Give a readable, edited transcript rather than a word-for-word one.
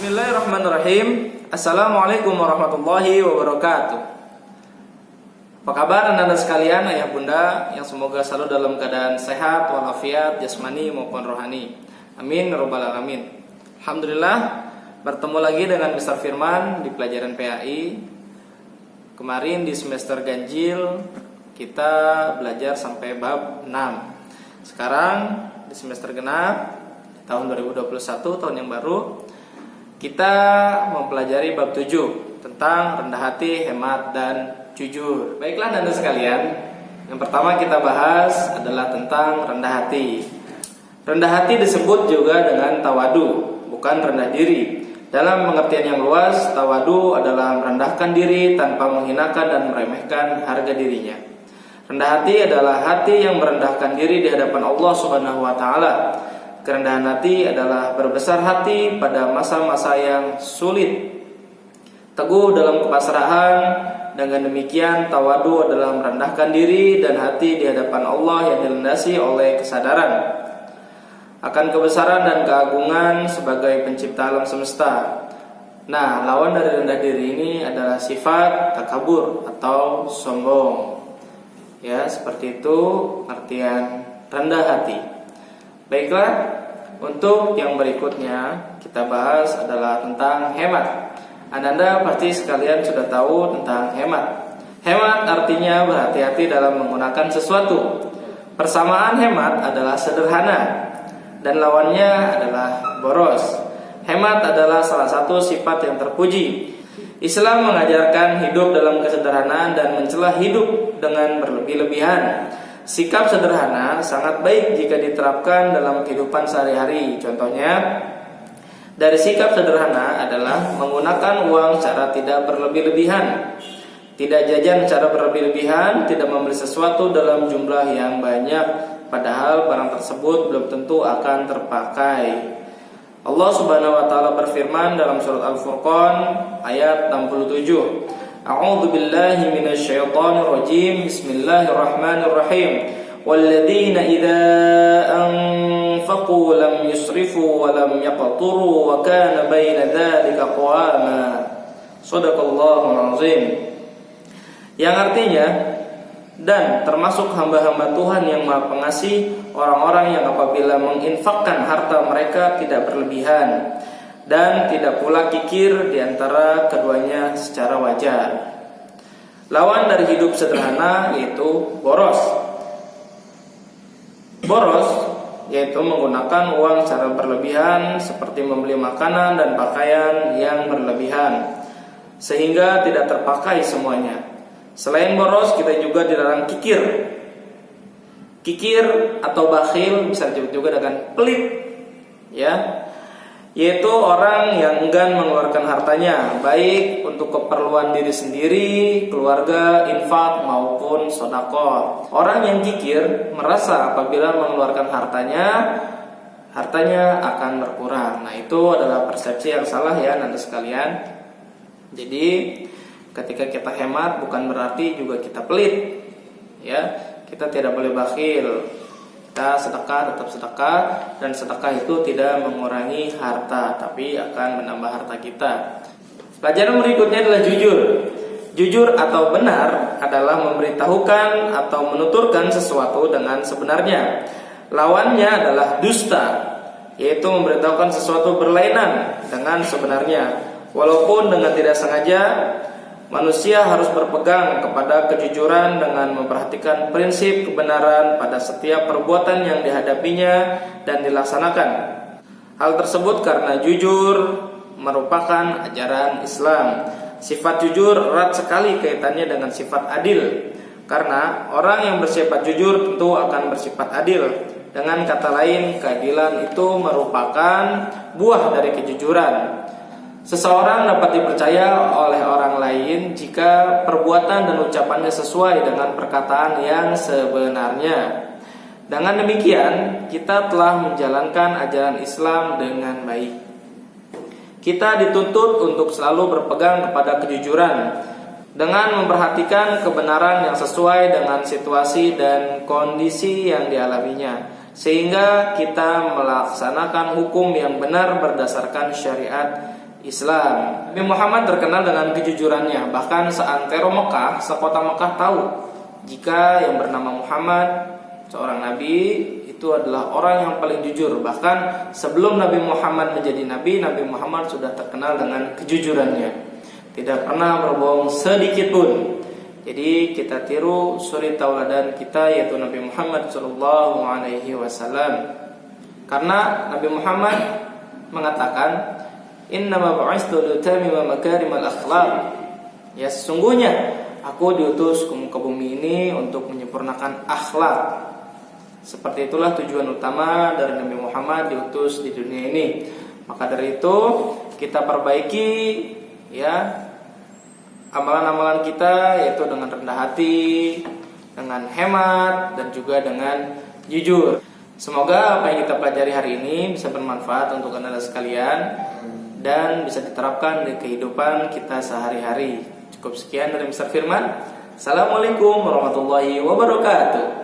Bismillahirrahmanirrahim. Assalamualaikum warahmatullahi wabarakatuh. Apa kabar anda sekalian, ayah bunda, yang semoga selalu dalam keadaan sehat walafiat jasmani maupun rohani. Amin ya rabbal alamin. Alhamdulillah, bertemu lagi dengan Mr. Firman di pelajaran PAI. Kemarin di semester ganjil kita belajar sampai bab 6. Sekarang di semester genap tahun 2021, tahun yang baru, kita mempelajari bab 7 tentang rendah hati, hemat, dan jujur. Baiklah anda sekalian, yang pertama kita bahas adalah tentang rendah hati. Rendah hati disebut juga dengan tawadu, bukan rendah diri. Dalam pengertian yang luas, tawadu adalah merendahkan diri tanpa menghinakan dan meremehkan harga dirinya. Rendah hati adalah hati yang merendahkan diri di hadapan Allah Subhanahu wa taala. Kerendahan hati adalah berbesar hati pada masa-masa yang sulit. Teguh dalam kepasrahan. Dengan demikian, tawadu adalah merendahkan diri dan hati di hadapan Allah yang dilandasi oleh kesadaran akan kebesaran dan keagungan sebagai pencipta alam semesta. Nah, lawan dari rendah diri ini adalah sifat takabur atau sombong. Ya, seperti itu artian rendah hati. Baiklah, untuk yang berikutnya kita bahas adalah tentang hemat. Anda pasti sekalian sudah tahu tentang hemat. Hemat artinya berhati-hati dalam menggunakan sesuatu. Persamaan hemat adalah sederhana dan lawannya adalah boros. Hemat adalah salah satu sifat yang terpuji. Islam mengajarkan hidup dalam kesederhanaan dan mencela hidup dengan berlebih-lebihan. Sikap sederhana sangat baik jika diterapkan dalam kehidupan sehari-hari. Contohnya, dari sikap sederhana adalah menggunakan uang secara tidak berlebih-lebihan, tidak jajan secara berlebih-lebihan, tidak membeli sesuatu dalam jumlah yang banyak, padahal barang tersebut belum tentu akan terpakai. Allah Subhanahu wa taala berfirman dalam surat Al-Furqan ayat 67. A'udzu billahi minasyaitonir rajim. Bismillahirrahmanirrahim. Walladzina idza anfaqu lam yusrifu wa lam yaqturu wa kana baina dzalika qawama. Shadaqallahul azim. Yang artinya, dan termasuk hamba-hamba Tuhan yang Maha Pengasih, orang-orang yang apabila menginfakkan harta mereka tidak berlebihan dan tidak pula kikir di antara keduanya secara wajar. Lawan dari hidup sederhana yaitu boros. Boros yaitu menggunakan uang secara berlebihan seperti membeli makanan dan pakaian yang berlebihan sehingga tidak terpakai semuanya. Selain boros, kita juga dilarang kikir. Kikir atau bakhil bisa disebut juga dengan pelit, ya, yaitu orang yang enggan mengeluarkan hartanya baik untuk keperluan diri sendiri, keluarga, infak maupun sedekah. Orang yang kikir merasa apabila mengeluarkan hartanya akan berkurang. Nah, itu adalah persepsi yang salah ya Anda sekalian. Jadi ketika kita hemat bukan berarti juga kita pelit. Ya, kita tidak boleh bakhil. Kita sedekah, tetap sedekah, dan sedekah itu tidak mengurangi harta, tapi akan menambah harta kita. Pelajaran berikutnya adalah jujur. Jujur atau benar adalah memberitahukan atau menuturkan sesuatu dengan sebenarnya. Lawannya adalah dusta, yaitu memberitahukan sesuatu berlainan dengan sebenarnya. Walaupun dengan tidak sengaja, manusia harus berpegang kepada kejujuran dengan memperhatikan prinsip kebenaran pada setiap perbuatan yang dihadapinya dan dilaksanakan. Hal tersebut karena jujur merupakan ajaran Islam. Sifat jujur erat sekali kaitannya dengan sifat adil. Karena orang yang bersifat jujur tentu akan bersifat adil. Dengan kata lain, keadilan itu merupakan buah dari kejujuran. Seseorang dapat dipercaya oleh orang lain jika perbuatan dan ucapannya sesuai dengan perkataan yang sebenarnya. Dengan demikian, kita telah menjalankan ajaran Islam dengan baik. Kita dituntut untuk selalu berpegang kepada kejujuran dengan memperhatikan kebenaran yang sesuai dengan situasi dan kondisi yang dialaminya, sehingga kita melaksanakan hukum yang benar berdasarkan syariat Islam. Nabi Muhammad terkenal dengan kejujurannya. Bahkan seantero Mekah, sekota Mekah tahu jika yang bernama Muhammad, seorang nabi, itu adalah orang yang paling jujur. Bahkan sebelum Nabi Muhammad menjadi nabi, Nabi Muhammad sudah terkenal dengan kejujurannya. Tidak pernah berbohong sedikit pun. Jadi kita tiru suri tauladan kita, yaitu Nabi Muhammad SAW. Karena Nabi Muhammad mengatakan, innama bu'istu liutammima makarimal akhlaq. Ya, sesungguhnya aku diutus ke muka bumi ini untuk menyempurnakan akhlak. Seperti itulah tujuan utama dari Nabi Muhammad diutus di dunia ini. Maka dari itu kita perbaiki ya amalan-amalan kita, yaitu dengan rendah hati, dengan hemat, dan juga dengan jujur. Semoga apa yang kita pelajari hari ini bisa bermanfaat untuk Anda sekalian dan bisa diterapkan di kehidupan kita sehari-hari. Cukup sekian dari Mr. Firman. Assalamualaikum warahmatullahi wabarakatuh.